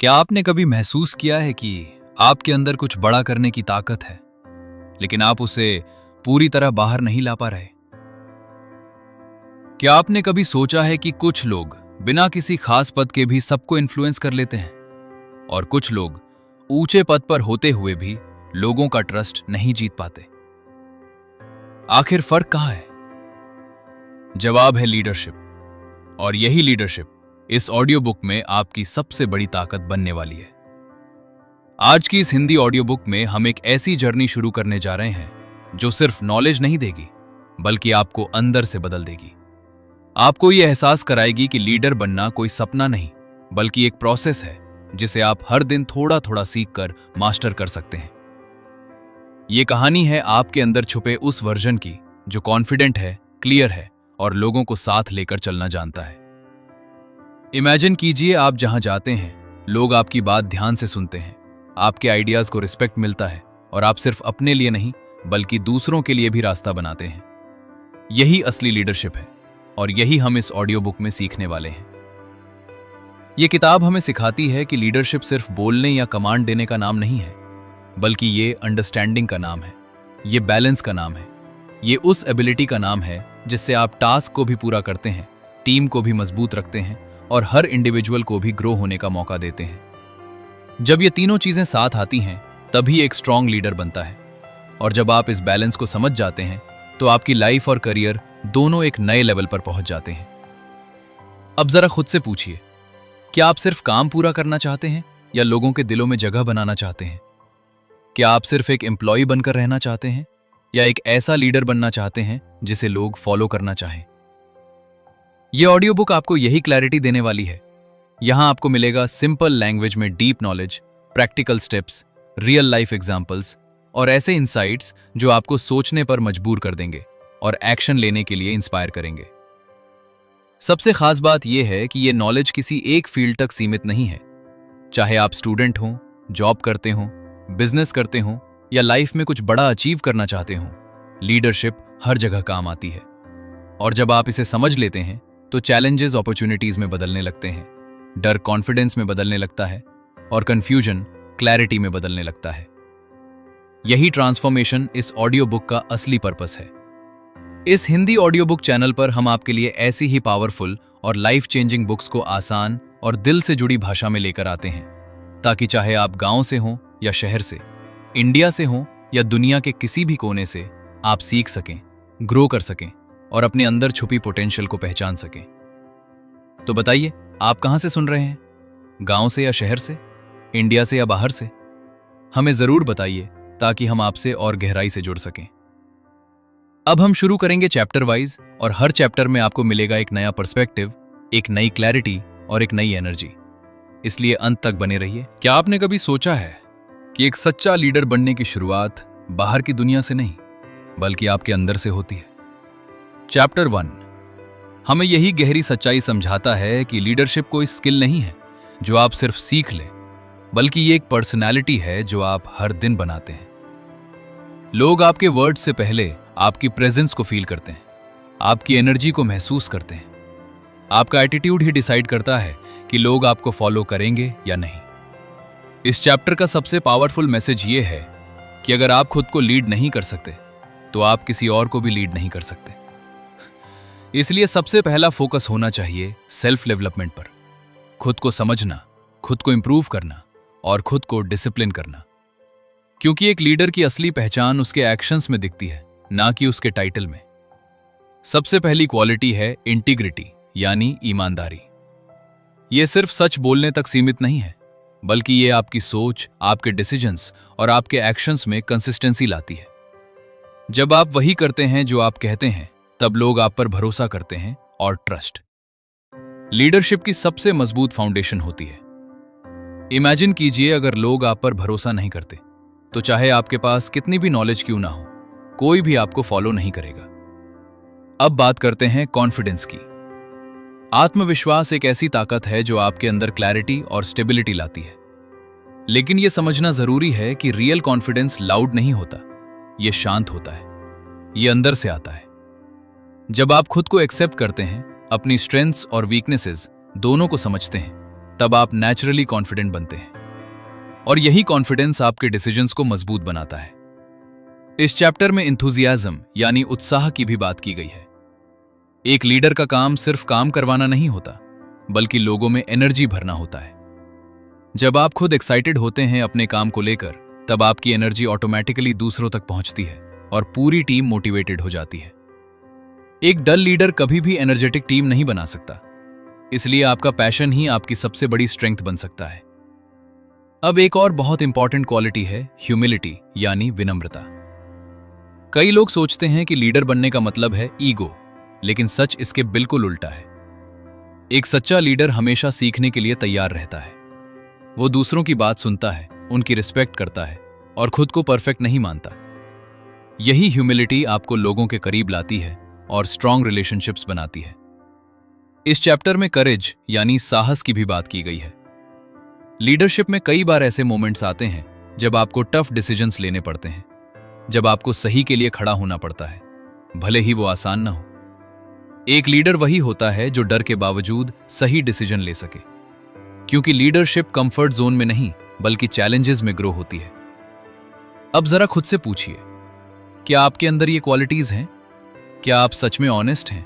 क्या आपने कभी महसूस किया है कि आपके अंदर कुछ बड़ा करने की ताकत है, लेकिन आप उसे पूरी तरह बाहर नहीं ला पा रहे? क्या आपने कभी सोचा है कि कुछ लोग बिना किसी खास पद के भी सबको इन्फ्लुएंस कर लेते हैं, और कुछ लोग ऊंचे पद पर होते हुए भी लोगों का ट्रस्ट नहीं जीत पाते? आखिर फर्क कहां है? जवाब है लीडरशिप। और यही लीडरशिप इस ऑडियो बुक में आपकी सबसे बड़ी ताकत बनने वाली है। आज की इस हिंदी ऑडियो बुक में हम एक ऐसी जर्नी शुरू करने जा रहे हैं जो सिर्फ नॉलेज नहीं देगी, बल्कि आपको अंदर से बदल देगी। आपको यह एहसास कराएगी कि लीडर बनना कोई सपना नहीं, बल्कि एक प्रोसेस है जिसे आप हर दिन थोड़ा थोड़ा सीखकर मास्टर कर सकते हैं। यह कहानी है आपके अंदर छुपे उस वर्जन की जो कॉन्फिडेंट है, क्लियर है और लोगों को साथ लेकर चलना जानता है। इमेजिन कीजिए, आप जहां जाते हैं लोग आपकी बात ध्यान से सुनते हैं, आपके आइडियाज को रिस्पेक्ट मिलता है और आप सिर्फ अपने लिए नहीं बल्कि दूसरों के लिए भी रास्ता बनाते हैं। यही असली लीडरशिप है और यही हम इस ऑडियो बुक में सीखने वाले हैं। यह किताब हमें सिखाती है कि लीडरशिप सिर्फ बोलने या कमांड देने का नाम नहीं है, बल्कि ये अंडरस्टैंडिंग का नाम है, ये बैलेंस का नाम है, ये उस एबिलिटी का नाम है जिससे आप टास्क को भी पूरा करते हैं, टीम को भी मजबूत रखते हैं और हर इंडिविजुअल को भी ग्रो होने का मौका देते हैं। जब ये तीनों चीजें साथ आती हैं, तभी एक स्ट्रांग लीडर बनता है। और जब आप इस बैलेंस को समझ जाते हैं, तो आपकी लाइफ और करियर दोनों एक नए लेवल पर पहुंच जाते हैं। अब जरा खुद से पूछिए, क्या आप सिर्फ काम पूरा करना चाहते हैं या लोगों के दिलों में जगह बनाना चाहते हैं? क्या आप सिर्फ एक एम्प्लॉय बनकर रहना चाहते हैं या एक ऐसा लीडर बनना चाहते हैं जिसे लोग फॉलो करना चाहें? यह ऑडियो बुक आपको यही क्लैरिटी देने वाली है। यहां आपको मिलेगा सिंपल लैंग्वेज में deep knowledge, practical steps, real life examples और ऐसे इंसाइट्स जो आपको सोचने पर मजबूर कर देंगे और एक्शन लेने के लिए इंस्पायर करेंगे। सबसे खास बात यह है कि यह नॉलेज किसी एक फील्ड तक सीमित नहीं है। चाहे आप स्टूडेंट हों, जॉब करते हों, बिजनेस करते हों या लाइफ में कुछ बड़ा अचीव करना चाहते हों, लीडरशिप हर जगह काम आती है। और जब आप इसे समझ लेते हैं, तो चैलेंजेस अपॉर्चुनिटीज में बदलने लगते हैं, डर कॉन्फिडेंस में बदलने लगता है और कंफ्यूजन क्लैरिटी में बदलने लगता है। यही ट्रांसफॉर्मेशन इस ऑडियो बुक का असली पर्पस है। इस हिंदी ऑडियो बुक चैनल पर हम आपके लिए ऐसी ही पावरफुल और लाइफ चेंजिंग बुक्स को आसान और दिल से जुड़ी भाषा में लेकर आते हैं, ताकि चाहे आप गांव से हों या शहर से, इंडिया से हों या दुनिया के किसी भी कोने से, आप सीख सकें, ग्रो कर सकें और अपने अंदर छुपी पोटेंशियल को पहचान सकें। तो बताइए, आप कहां से सुन रहे हैं? गांव से या शहर से, इंडिया से या बाहर से? हमें जरूर बताइए ताकि हम आपसे और गहराई से जुड़ सकें। अब हम शुरू करेंगे चैप्टर वाइज और हर चैप्टर में आपको मिलेगा एक नया पर्सपेक्टिव, एक नई क्लैरिटी और एक नई एनर्जी। इसलिए अंत तक बने रहिए। क्या आपने कभी सोचा है कि एक सच्चा लीडर बनने की शुरुआत बाहर की दुनिया से नहीं, बल्कि आपके अंदर से होती है? चैप्टर 1 हमें यही गहरी सच्चाई समझाता है कि लीडरशिप कोई स्किल नहीं है जो आप सिर्फ सीख लें, बल्कि ये एक पर्सनैलिटी है जो आप हर दिन बनाते हैं। लोग आपके वर्ड्स से पहले आपकी प्रेजेंस को फील करते हैं, आपकी एनर्जी को महसूस करते हैं। आपका एटीट्यूड ही डिसाइड करता है कि लोग आपको फॉलो करेंगे या नहीं। इस चैप्टर का सबसे पावरफुल मैसेज ये है कि अगर आप खुद को लीड नहीं कर सकते, तो आप किसी और को भी लीड नहीं कर सकते। इसलिए सबसे पहला फोकस होना चाहिए सेल्फ डेवलपमेंट पर, खुद को समझना, खुद को इंप्रूव करना और खुद को डिसिप्लिन करना। क्योंकि एक लीडर की असली पहचान उसके एक्शंस में दिखती है, ना कि उसके टाइटल में। सबसे पहली क्वालिटी है इंटीग्रिटी, यानी ईमानदारी। यह सिर्फ सच बोलने तक सीमित नहीं है, बल्कि यह आपकी सोच, आपके डिसीजंस और आपके एक्शंस में कंसिस्टेंसी लाती है। जब आप वही करते हैं जो आप कहते हैं, तब लोग आप पर भरोसा करते हैं और ट्रस्ट लीडरशिप की सबसे मजबूत फाउंडेशन होती है। इमेजिन कीजिए, अगर लोग आप पर भरोसा नहीं करते, तो चाहे आपके पास कितनी भी नॉलेज क्यों ना हो, कोई भी आपको फॉलो नहीं करेगा। अब बात करते हैं कॉन्फिडेंस की। आत्मविश्वास एक ऐसी ताकत है जो आपके अंदर क्लैरिटी और स्टेबिलिटी लाती है। लेकिन यह समझना जरूरी है कि रियल कॉन्फिडेंस लाउड नहीं होता, यह शांत होता है, यह अंदर से आता है। जब आप खुद को एक्सेप्ट करते हैं, अपनी स्ट्रेंथ्स और वीकनेसेस दोनों को समझते हैं, तब आप नेचुरली कॉन्फिडेंट बनते हैं और यही कॉन्फिडेंस आपके डिसीजंस को मजबूत बनाता है। इस चैप्टर में इंथुजियाज्म यानी उत्साह की भी बात की गई है। एक लीडर का काम सिर्फ काम करवाना नहीं होता, बल्कि लोगों में एनर्जी भरना होता है। जब आप खुद एक्साइटेड होते हैं अपने काम को लेकर, तब आपकी एनर्जी ऑटोमेटिकली दूसरों तक पहुंचती है और पूरी टीम मोटिवेटेड हो जाती है। एक डल लीडर कभी भी एनर्जेटिक टीम नहीं बना सकता, इसलिए आपका पैशन ही आपकी सबसे बड़ी स्ट्रेंथ बन सकता है। अब एक और बहुत इंपॉर्टेंट क्वालिटी है ह्यूमिलिटी यानी विनम्रता। कई लोग सोचते हैं कि लीडर बनने का मतलब है ईगो, लेकिन सच इसके बिल्कुल उल्टा है। एक सच्चा लीडर हमेशा सीखने के लिए तैयार रहता है। वो दूसरों की बात सुनता है, उनकी रिस्पेक्ट करता है और खुद को परफेक्ट नहीं मानता। यही ह्यूमिलिटी आपको लोगों के करीब लाती है और स्ट्रॉन्ग रिलेशनशिप्स बनाती है। इस चैप्टर में करेज यानी साहस की भी बात की गई है। लीडरशिप में कई बार ऐसे मोमेंट्स आते हैं जब आपको टफ डिसीजंस लेने पड़ते हैं, जब आपको सही के लिए खड़ा होना पड़ता है, भले ही वो आसान ना हो। एक लीडर वही होता है जो डर के बावजूद सही डिसीजन ले सके, क्योंकि लीडरशिप कंफर्ट जोन में नहीं बल्कि चैलेंजेस में ग्रो होती है। अब जरा खुद से पूछिए, क्या आपके अंदर ये क्वालिटीज हैं? क्या आप सच में ऑनेस्ट हैं?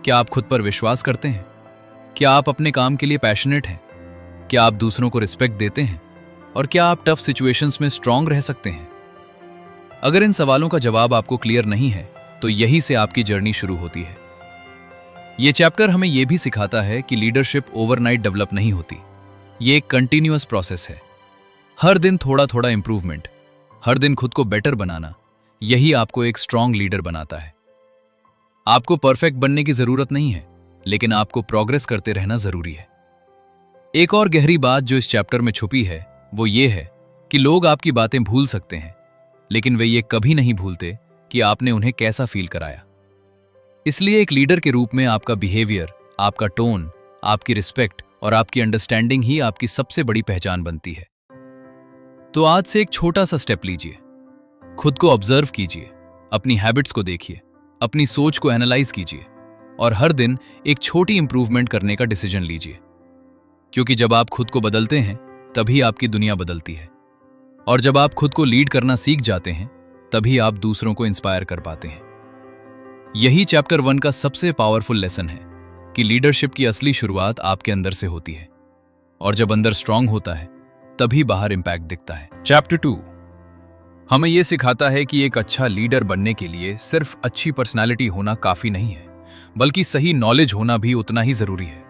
क्या आप खुद पर विश्वास करते हैं? क्या आप अपने काम के लिए पैशनेट हैं? क्या आप दूसरों को रिस्पेक्ट देते हैं? और क्या आप टफ सिचुएशंस में स्ट्रांग रह सकते हैं? अगर इन सवालों का जवाब आपको क्लियर नहीं है, तो यही से आपकी जर्नी शुरू होती है। ये चैप्टर हमें यह भी सिखाता है कि लीडरशिप ओवरनाइट डेवलप नहीं होती। ये एक कंटिन्यूअस प्रोसेस है। हर दिन थोड़ा थोड़ा इंप्रूवमेंट, हर दिन खुद को बेटर बनाना, यही आपको एक स्ट्रांग लीडर बनाता है। आपको परफेक्ट बनने की जरूरत नहीं है, लेकिन आपको प्रोग्रेस करते रहना जरूरी है। एक और गहरी बात जो इस चैप्टर में छुपी है, वो ये है कि लोग आपकी बातें भूल सकते हैं, लेकिन वे ये कभी नहीं भूलते कि आपने उन्हें कैसा फील कराया। इसलिए एक लीडर के रूप में आपका बिहेवियर, आपका टोन, आपकी रिस्पेक्ट और आपकी अंडरस्टैंडिंग ही आपकी सबसे बड़ी पहचान बनती है। तो आज से एक छोटा सा स्टेप लीजिए, खुद को ऑब्जर्व कीजिए, अपनी हैबिट्स को देखिए, अपनी सोच को एनालाइज कीजिए और हर दिन एक छोटी इंप्रूवमेंट करने का डिसीजन लीजिए। क्योंकि जब आप खुद को बदलते हैं, तभी आपकी दुनिया बदलती है। और जब आप खुद को लीड करना सीख जाते हैं, तभी आप दूसरों को इंस्पायर कर पाते हैं। यही चैप्टर 1 का सबसे पावरफुल लेसन है कि लीडरशिप की असली शुरुआत आपके अंदर से होती है, और जब अंदर स्ट्रांग होता है, तभी बाहर इंपैक्ट दिखता है। चैप्टर 2 हमें यह सिखाता है कि एक अच्छा लीडर बनने के लिए सिर्फ अच्छी पर्सनालिटी होना काफी नहीं है, बल्कि सही नॉलेज होना भी उतना ही जरूरी है।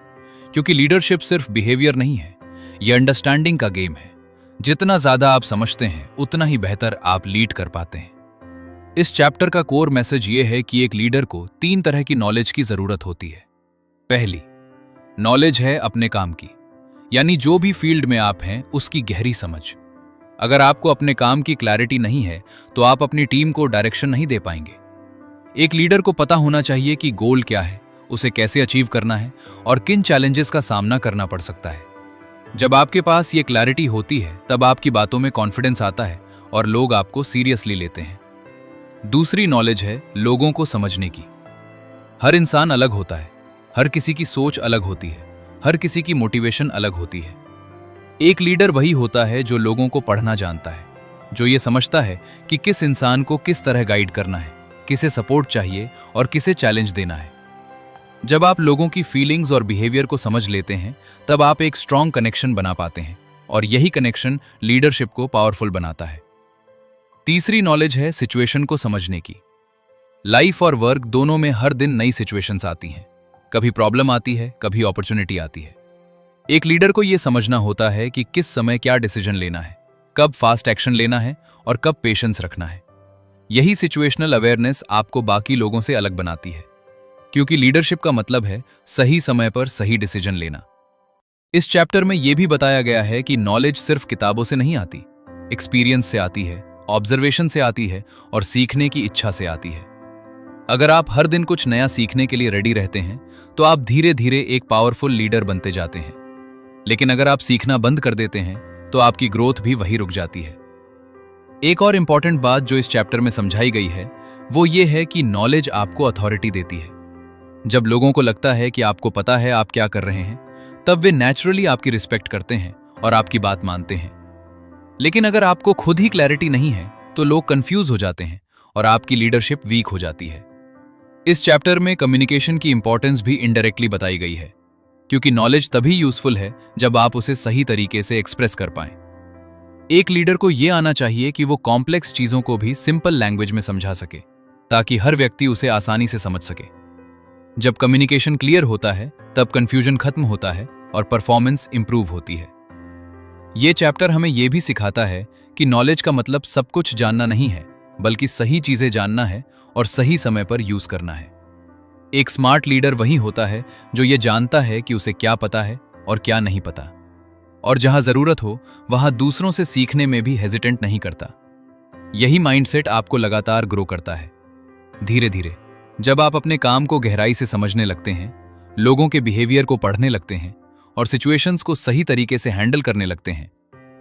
क्योंकि लीडरशिप सिर्फ बिहेवियर नहीं है, यह अंडरस्टैंडिंग का गेम है। जितना ज्यादा आप समझते हैं, उतना ही बेहतर आप लीड कर पाते हैं। इस चैप्टर का कोर मैसेज ये है कि एक लीडर को 3 तरह की नॉलेज की जरूरत होती है। पहली नॉलेज है अपने काम की, यानी जो भी फील्ड में आप हैं उसकी गहरी समझ। अगर आपको अपने काम की क्लैरिटी नहीं है, तो आप अपनी टीम को डायरेक्शन नहीं दे पाएंगे। एक लीडर को पता होना चाहिए कि गोल क्या है, उसे कैसे अचीव करना है और किन चैलेंजेस का सामना करना पड़ सकता है। जब आपके पास ये क्लैरिटी होती है, तब आपकी बातों में कॉन्फिडेंस आता है और लोग आपको सीरियसली लेते हैं। दूसरी नॉलेज है लोगों को समझने की। हर इंसान अलग होता है, हर किसी की सोच अलग होती है, हर किसी की मोटिवेशन अलग होती है। एक लीडर वही होता है जो लोगों को पढ़ना जानता है, जो ये समझता है कि किस इंसान को किस तरह गाइड करना है, किसे सपोर्ट चाहिए और किसे चैलेंज देना है। जब आप लोगों की फीलिंग्स और बिहेवियर को समझ लेते हैं, तब आप एक स्ट्रॉन्ग कनेक्शन बना पाते हैं, और यही कनेक्शन लीडरशिप को पावरफुल बनाता है। तीसरी नॉलेज है सिचुएशन को समझने की। लाइफ और वर्क दोनों में हर दिन नई सिचुएशंस आती हैं। कभी प्रॉब्लम आती है, कभी अपॉर्चुनिटी आती है। एक लीडर को यह समझना होता है कि किस समय क्या डिसीजन लेना है, कब फास्ट एक्शन लेना है और कब पेशेंस रखना है। यही सिचुएशनल अवेयरनेस आपको बाकी लोगों से अलग बनाती है, क्योंकि लीडरशिप का मतलब है सही समय पर सही डिसीजन लेना। इस चैप्टर में यह भी बताया गया है कि नॉलेज सिर्फ किताबों से नहीं आती, एक्सपीरियंस से आती है, ऑब्जर्वेशन से आती है और सीखने की इच्छा से आती है। अगर आप हर दिन कुछ नया सीखने के लिए रेडी रहते हैं, तो आप धीरे धीरे एक पावरफुल लीडर बनते जाते हैं। लेकिन अगर आप सीखना बंद कर देते हैं, तो आपकी ग्रोथ भी वहीं रुक जाती है। एक और इंपॉर्टेंट बात जो इस चैप्टर में समझाई गई है, वो ये है कि नॉलेज आपको अथॉरिटी देती है। जब लोगों को लगता है कि आपको पता है आप क्या कर रहे हैं, तब वे नेचुरली आपकी रिस्पेक्ट करते हैं और आपकी बात मानते हैं। लेकिन अगर आपको खुद ही क्लैरिटी नहीं है तो लोग कंफ्यूज हो जाते हैं और आपकी लीडरशिप वीक हो जाती है। इस चैप्टर में कम्युनिकेशन की इंपॉर्टेंस भी इनडायरेक्टली बताई गई है, क्योंकि नॉलेज तभी यूजफुल है जब आप उसे सही तरीके से एक्सप्रेस कर पाएं। एक लीडर को यह आना चाहिए कि वो कॉम्प्लेक्स चीजों को भी सिंपल लैंग्वेज में समझा सके, ताकि हर व्यक्ति उसे आसानी से समझ सके। जब कम्युनिकेशन क्लियर होता है तब कंफ्यूजन खत्म होता है और परफॉर्मेंस इंप्रूव होती है। यह चैप्टर हमें यह भी सिखाता है कि नॉलेज का मतलब सब कुछ जानना नहीं है, बल्कि सही चीजें जानना है और सही समय पर यूज करना है। एक स्मार्ट लीडर वही होता है जो ये जानता है कि उसे क्या पता है और क्या नहीं पता, और जहां जरूरत हो वहां दूसरों से सीखने में भी हेजिटेंट नहीं करता। यही माइंडसेट आपको लगातार ग्रो करता है। धीरे धीरे जब आप अपने काम को गहराई से समझने लगते हैं, लोगों के बिहेवियर को पढ़ने लगते हैं और सिचुएशंस को सही तरीके से हैंडल करने लगते हैं,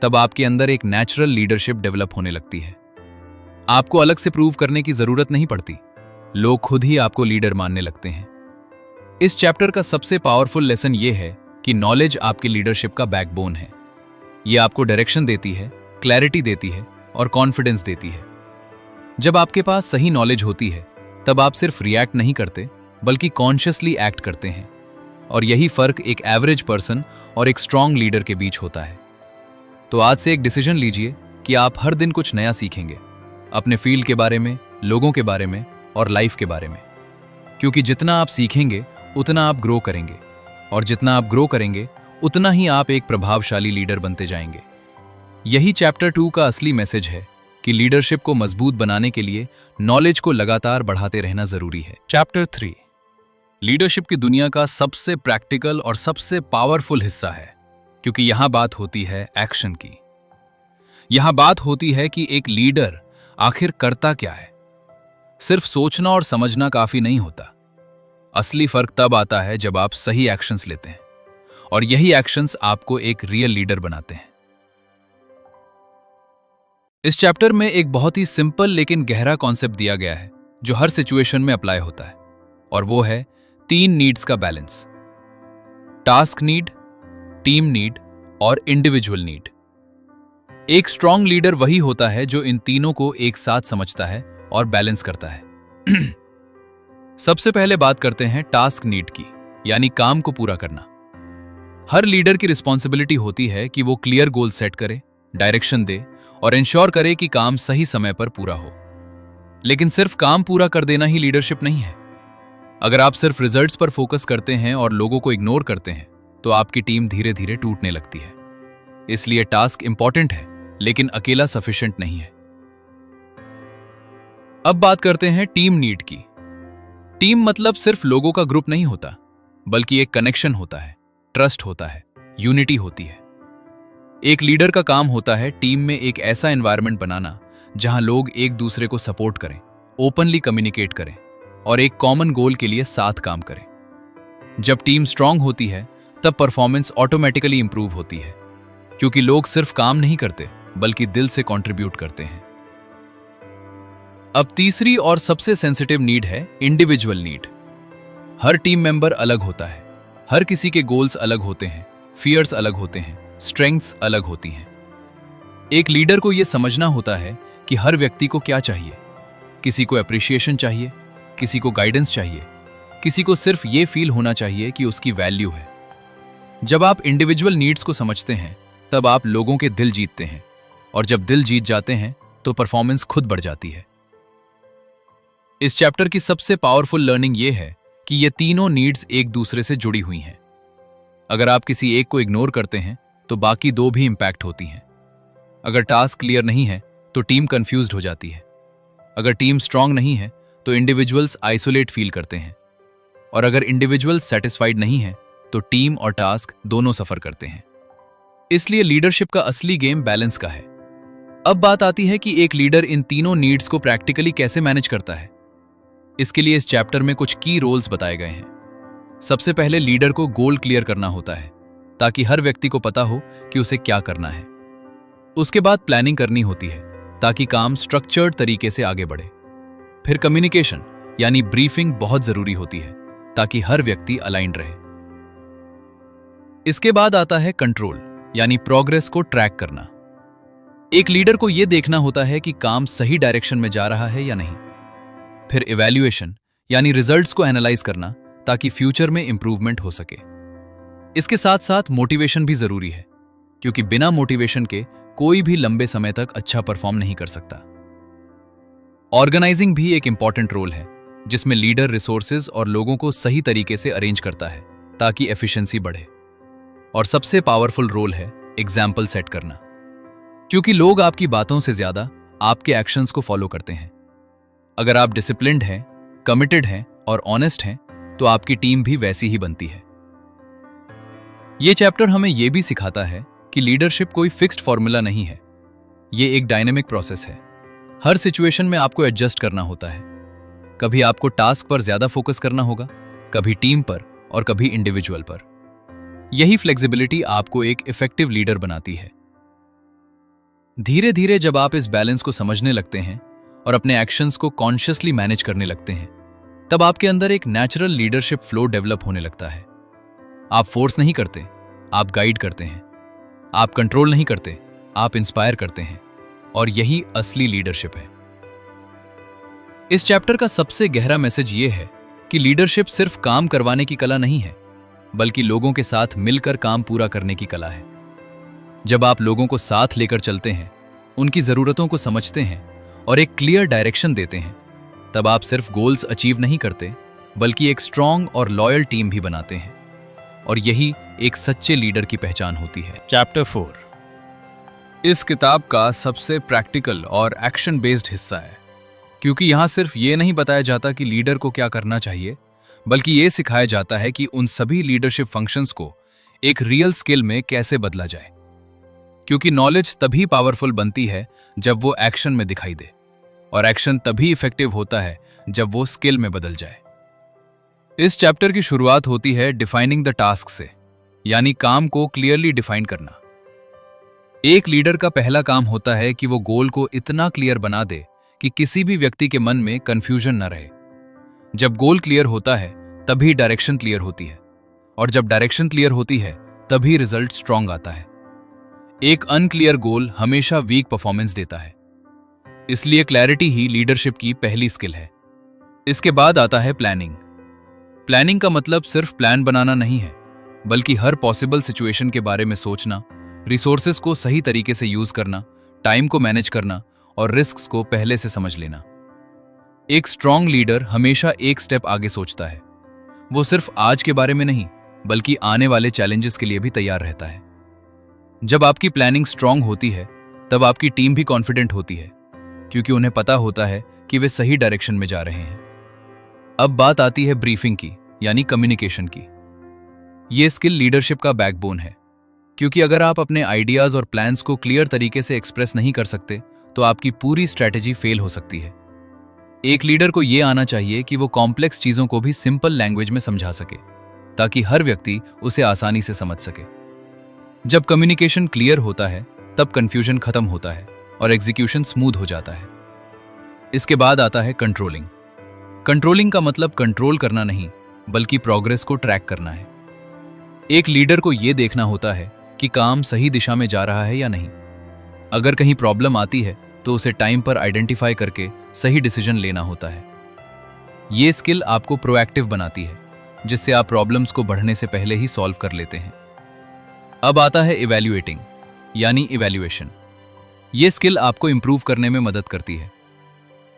तब आपके अंदर एक नेचुरल लीडरशिप डेवलप होने लगती है। आपको अलग से प्रूव करने की जरूरत नहीं पड़ती, लोग खुद ही आपको लीडर मानने लगते हैं। इस चैप्टर का सबसे पावरफुल लेसन यह है कि नॉलेज आपकी लीडरशिप का बैकबोन है। यह आपको डायरेक्शन देती है, क्लैरिटी देती है और कॉन्फिडेंस देती है। जब आपके पास सही नॉलेज होती है तब आप सिर्फ रिएक्ट नहीं करते, बल्कि कॉन्शियसली एक्ट करते हैं, और यही फर्क एक एवरेज पर्सन और एक स्ट्रांग लीडर के बीच होता है। तो आज से एक डिसीजन लीजिए कि आप हर दिन कुछ नया सीखेंगे, अपने फील्ड के बारे में, लोगों के बारे में और लाइफ के बारे में। क्योंकि जितना आप सीखेंगे उतना आप ग्रो करेंगे, और जितना आप ग्रो करेंगे उतना ही आप एक प्रभावशाली लीडर बनते जाएंगे। यही चैप्टर 2 का असली मैसेज है कि लीडरशिप को मजबूत बनाने के लिए नॉलेज को लगातार बढ़ाते रहना जरूरी है। चैप्टर 3 लीडरशिप की दुनिया का सबसे प्रैक्टिकल और सबसे पावरफुल हिस्सा है, क्योंकि यहां बात होती है एक्शन की। यहां बात होती है कि एक लीडर आखिर करता क्या है। सिर्फ सोचना और समझना काफी नहीं होता। असली फर्क तब आता है जब आप सही एक्शंस लेते हैं, और यही एक्शंस आपको एक रियल लीडर बनाते हैं। इस चैप्टर में एक बहुत ही सिंपल लेकिन गहरा कॉन्सेप्ट दिया गया है जो हर सिचुएशन में अप्लाई होता है, और वो है 3 नीड्स का balance: task need, team need और इंडिविजुअल नीड। एक स्ट्रांग लीडर वही होता है जो इन तीनों को एक साथ समझता है और बैलेंस करता है। सबसे पहले बात करते हैं टास्क नीड की, यानी काम को पूरा करना। हर लीडर की रिस्पॉन्सिबिलिटी होती है कि वो क्लियर गोल सेट करे, डायरेक्शन दे और इंश्योर करे कि काम सही समय पर पूरा हो। लेकिन सिर्फ काम पूरा कर देना ही लीडरशिप नहीं है। अगर आप सिर्फ रिजल्ट्स पर फोकस करते हैं और लोगों को इग्नोर करते हैं तो आपकी टीम धीरे धीरे टूटने लगती है। इसलिए टास्क इंपॉर्टेंट है, लेकिन अकेला सफिशिएंट नहीं है। अब बात करते हैं टीम नीड की। टीम मतलब सिर्फ लोगों का ग्रुप नहीं होता, बल्कि एक कनेक्शन होता है, ट्रस्ट होता है, यूनिटी होती है। एक लीडर का काम होता है टीम में एक ऐसा एनवायरनमेंट बनाना जहां लोग एक दूसरे को सपोर्ट करें, ओपनली कम्युनिकेट करें और एक कॉमन गोल के लिए साथ काम करें। जब टीम स्ट्रांग होती है तब परफॉर्मेंस ऑटोमेटिकली इंप्रूव होती है, क्योंकि लोग सिर्फ काम नहीं करते बल्कि दिल से कंट्रीब्यूट करते हैं। अब तीसरी और सबसे सेंसिटिव नीड है इंडिविजुअल नीड। हर टीम मेंबर अलग होता है, हर किसी के गोल्स अलग होते हैं, फियर्स अलग होते हैं, स्ट्रेंथ्स अलग होती हैं। एक लीडर को यह समझना होता है कि हर व्यक्ति को क्या चाहिए। किसी को अप्रिसिएशन चाहिए, किसी को गाइडेंस चाहिए, किसी को सिर्फ ये फील होना चाहिए कि उसकी वैल्यू है। जब आप इंडिविजुअल नीड्स को समझते हैं तब आप लोगों के दिल जीतते हैं, और जब दिल जीत जाते हैं तो परफॉर्मेंस खुद बढ़ जाती है। इस चैप्टर की सबसे पावरफुल लर्निंग यह है कि ये तीनों नीड्स एक दूसरे से जुड़ी हुई हैं। अगर आप किसी एक को इग्नोर करते हैं तो बाकी दो भी इंपैक्ट होती हैं। अगर टास्क क्लियर नहीं है तो टीम कंफ्यूज्ड हो जाती है। अगर टीम स्ट्रांग नहीं है तो इंडिविजुअल्स आइसोलेट फील करते हैं, और अगर इंडिविजुअल्स सेटिस्फाइड नहीं है तो टीम और टास्क दोनों सफर करते हैं। इसलिए लीडरशिप का असली गेम बैलेंस का है। अब बात आती है कि एक लीडर इन तीनों नीड्स को प्रैक्टिकली कैसे मैनेज करता है। इसके लिए इस चैप्टर में कुछ की रोल्स बताए गए हैं। सबसे पहले लीडर को गोल क्लियर करना होता है, ताकि हर व्यक्ति को पता हो कि उसे क्या करना है। उसके बाद प्लानिंग करनी होती है ताकि काम स्ट्रक्चर्ड तरीके से आगे बढ़े। फिर कम्युनिकेशन यानी ब्रीफिंग बहुत जरूरी होती है ताकि हर व्यक्ति अलाइंड रहे। इसके बाद आता है कंट्रोल, यानी प्रोग्रेस को ट्रैक करना। एक लीडर को यह देखना होता है कि काम सही डायरेक्शन में जा रहा है या नहीं। फिर इवैल्यूएशन, यानी रिजल्ट्स को एनालाइज करना ताकि फ्यूचर में इंप्रूवमेंट हो सके। इसके साथ साथ मोटिवेशन भी जरूरी है, क्योंकि बिना मोटिवेशन के कोई भी लंबे समय तक अच्छा परफॉर्म नहीं कर सकता। ऑर्गेनाइजिंग भी एक इंपॉर्टेंट रोल है, जिसमें लीडर रिसोर्सेज और लोगों को सही तरीके से अरेंज करता है ताकि एफिशिएंसी बढ़े। और सबसे पावरफुल रोल है एग्जाम्पल सेट करना, क्योंकि लोग आपकी बातों से ज्यादा आपके एक्शंस को फॉलो करते हैं। अगर आप डिसिप्लिन्ड हैं, कमिटेड हैं और ऑनेस्ट हैं, तो आपकी टीम भी वैसी ही बनती है। यह चैप्टर हमें यह भी सिखाता है कि लीडरशिप कोई फिक्स्ड फॉर्मूला नहीं है। यह एक डायनेमिक प्रोसेस है। हर सिचुएशन में आपको एडजस्ट करना होता है। कभी आपको टास्क पर ज्यादा फोकस करना होगा, कभी टीम पर और कभी इंडिविजुअल पर। यही फ्लेक्सिबिलिटी आपको एक इफेक्टिव लीडर बनाती है। धीरे धीरे जब आप इस बैलेंस को समझने लगते हैं और अपने एक्शंस को कॉन्शियसली मैनेज करने लगते हैं, तब आपके अंदर एक नेचुरल लीडरशिप फ्लो डेवलप होने लगता है। आप फोर्स नहीं करते, आप गाइड करते हैं। आप कंट्रोल नहीं करते, आप इंस्पायर करते हैं। और यही असली लीडरशिप है। इस चैप्टर का सबसे गहरा मैसेज ये है कि लीडरशिप सिर्फ काम करवाने की कला नहीं है, बल्कि लोगों के साथ मिलकर काम पूरा करने की कला है। जब आप लोगों को साथ लेकर चलते हैं, उनकी जरूरतों को समझते हैं और एक क्लियर डायरेक्शन देते हैं, तब आप सिर्फ गोल्स अचीव नहीं करते, बल्कि एक स्ट्रांग और लॉयल टीम भी बनाते हैं। और यही एक सच्चे लीडर की पहचान होती है। चैप्टर 4 इस किताब का सबसे प्रैक्टिकल और एक्शन बेस्ड हिस्सा है, क्योंकि यहां सिर्फ ये नहीं बताया जाता कि लीडर को क्या करना चाहिए, बल्कि ये सिखाया जाता है कि उन सभी लीडरशिप फंक्शंस को एक रियल स्किल में कैसे बदला जाए। क्योंकि नॉलेज तभी पावरफुल बनती है जब वो एक्शन में दिखाई दे, और एक्शन तभी इफेक्टिव होता है जब वो स्किल में बदल जाए। इस चैप्टर की शुरुआत होती है डिफाइनिंग द टास्क से, यानी काम को क्लियरली डिफाइन करना। एक लीडर का पहला काम होता है कि वो गोल को इतना क्लियर बना दे कि किसी भी व्यक्ति के मन में कंफ्यूजन न रहे। जब गोल क्लियर होता है, तभी डायरेक्शन क्लियर होती है, और जब डायरेक्शन क्लियर होती है, तभी रिजल्ट स्ट्रांग आता है। एक अनक्लियर गोल हमेशा वीक परफॉर्मेंस देता है। इसलिए क्लैरिटी ही लीडरशिप की पहली स्किल है। इसके बाद आता है प्लानिंग। प्लानिंग का मतलब सिर्फ प्लान बनाना नहीं है, बल्कि हर पॉसिबल सिचुएशन के बारे में सोचना, रिसोर्सेज को सही तरीके से यूज करना, टाइम को मैनेज करना और रिस्क्स को पहले से समझ लेना। एक स्ट्रांग लीडर हमेशा एक स्टेप आगे सोचता है। वो सिर्फ आज के बारे में नहीं, बल्कि आने वाले चैलेंजेस के लिए भी तैयार रहता है। जब आपकी प्लानिंग स्ट्रांग होती है, तब आपकी टीम भी कॉन्फिडेंट होती है, क्योंकि उन्हें पता होता है कि वे सही डायरेक्शन में जा रहे हैं। अब बात आती है ब्रीफिंग की, यानी कम्युनिकेशन की। ये स्किल लीडरशिप का बैकबोन है, क्योंकि अगर आप अपने आइडियाज और प्लान्स को क्लियर तरीके से एक्सप्रेस नहीं कर सकते, तो आपकी पूरी स्ट्रैटेजी फेल हो सकती है। एक लीडर को यह आना चाहिए कि वो कॉम्प्लेक्स चीजों को भी सिंपल लैंग्वेज में समझा सके, ताकि हर व्यक्ति उसे आसानी से समझ सके। जब कम्युनिकेशन क्लियर होता है, तब कंफ्यूजन खत्म होता है और एग्जीक्यूशन स्मूथ हो जाता है। इसके बाद आता है कंट्रोलिंग। कंट्रोलिंग का मतलब कंट्रोल करना नहीं, बल्कि प्रोग्रेस को ट्रैक करना है। एक लीडर को यह देखना होता है कि काम सही दिशा में जा रहा है या नहीं। अगर कहीं प्रॉब्लम आती है, तो उसे टाइम पर आइडेंटिफाई करके सही डिसीजन लेना होता है। ये स्किल आपको प्रोएक्टिव बनाती है, जिससे आप प्रॉब्लम्स को बढ़ने से पहले ही सॉल्व कर लेते हैं। अब आता है इवैल्यूएटिंग, यानी इवैल्यूएशन। ये स्किल आपको इंप्रूव करने में मदद करती है।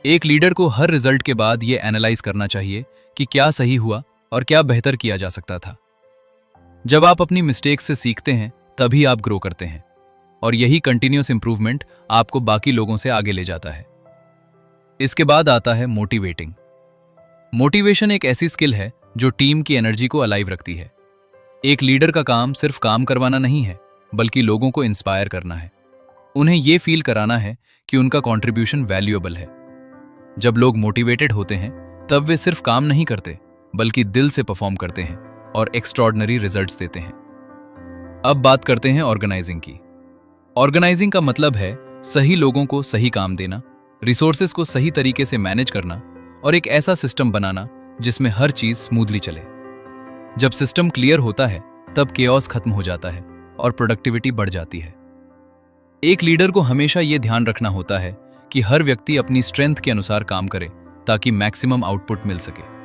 एक लीडर को हर रिजल्ट के बाद ये एनालाइज करना चाहिए कि क्या सही हुआ और क्या बेहतर किया जा सकता था। जब आप अपनी मिस्टेक्स से सीखते हैं, तभी आप ग्रो करते हैं, और यही कंटिन्यूअस इंप्रूवमेंट आपको बाकी लोगों से आगे ले जाता है। इसके बाद आता है मोटिवेटिंग। मोटिवेशन एक ऐसी स्किल है जो टीम की एनर्जी को अलाइव रखती है। एक लीडर का काम सिर्फ काम करवाना नहीं है, बल्कि लोगों को इंस्पायर करना है। उन्हें यह फील कराना है कि उनका कंट्रीब्यूशन वैल्यूएबल है। जब लोग मोटिवेटेड होते हैं, तब वे सिर्फ काम नहीं करते, बल्कि दिल से परफॉर्म करते हैं और एक्स्ट्रॉर्डिनरी रिजल्ट्स देते हैं। अब बात करते हैं ऑर्गेनाइजिंग की। ऑर्गेनाइजिंग का मतलब है सही लोगों को सही काम देना, रिसोर्सेज को सही तरीके से मैनेज करना और एक ऐसा सिस्टम बनाना जिसमें हर चीज स्मूथली चले। जब सिस्टम क्लियर होता है, तब केओस खत्म हो जाता है और प्रोडक्टिविटी बढ़ जाती है। एक लीडर को हमेशा यह ध्यान रखना होता है कि हर व्यक्ति अपनी स्ट्रेंथ के अनुसार काम करे ताकि मैक्सिमम आउटपुट मिल सके।